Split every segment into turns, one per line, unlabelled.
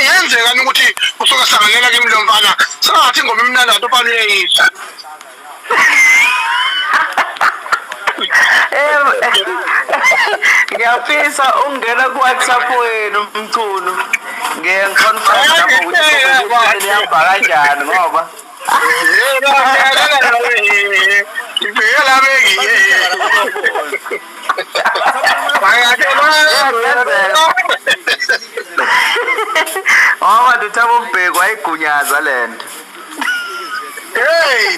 ngenzeka ukuthi usuke sangalela kimi lo mfana sengathi ingoma imnandi kanti ufana uyeyisa.
Ngiyafisa ungena ku-WhatsApp wenu Mchunu. Ngiyaconfirm lapho ukuthi lihamba kanjani ngoba
ngibhekela bengiye.
ngoba Thabo Mbeki wayigunyaza lento.
Hey,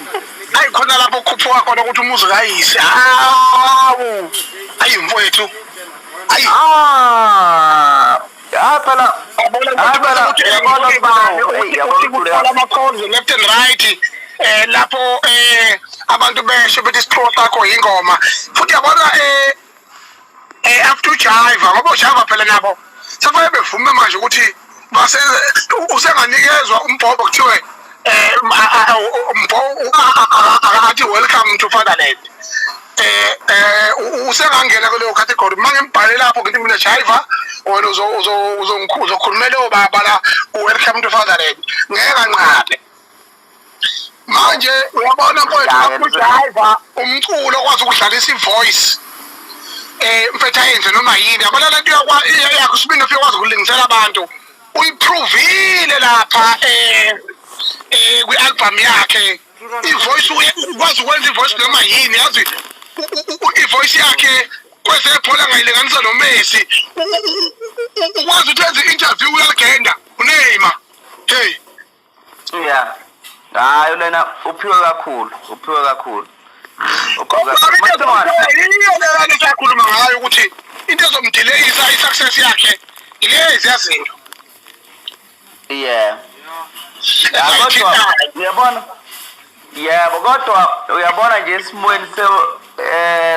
ayi khona lapho kukhuphuka khona ukuthi umuzi kayise. Hawu. Ayi mfowethu. Ayi.
Phela
amakhonzo left and right lapho abantu besho bethi isipro sakho ingoma futhi yabona after jive ngoba ujive phela nabo safanele bevume manje ukuthi base usenganikezwa umbhobo kuthiwe athi welcome to Fatherland. Usengangena kuleyo category mangembhale lapho ngithi mina jive wena uzokhulumela lo baba la welcome to Fatherland ngeke kanqabe manje uyabona mfowethu ujive umculo okwazi ukudlalisa ivoice mfethu ayenze noma yini yabona lento yakho sibini ufike ukulingisela abantu uyiprovile lapha kwi-album yakhe ivoice ukwazi ukwenza ivoice noma yini yazi ivoice yakhe kwesephola ngayilinganisa noMessi ukwazi ukwenza i-interview uyagenda uNeymar hey
yeah hayi lena uphiwe kakhulu
sakhuluma ngayo ukuthi into ezomdeleyisa i-success yakhe ilezi yazinto.
Yeah. Kodwa uyabona yebo kodwa uyabona nje esimweni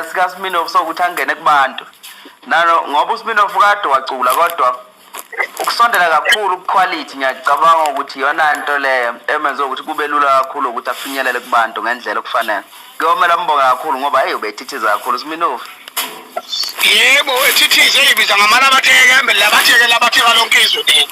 sika Smirnoff sokuthi angene kubantu nalo ngoba uSmirnoff kade wacula kodwa ukusondela kakhulu kuquality ngiyacabanga ukuthi yona into le emenza ukuthi kube lula kakhulu ukuthi afinyelele kubantu ngendlela okufanele. Ngiyomela mbonga kakhulu ngoba hey ubethithiza kakhulu Smirnoff.
Yebo ethithize eyibiza ngamala abatheke kambe labatheke labatheka lonke izwe.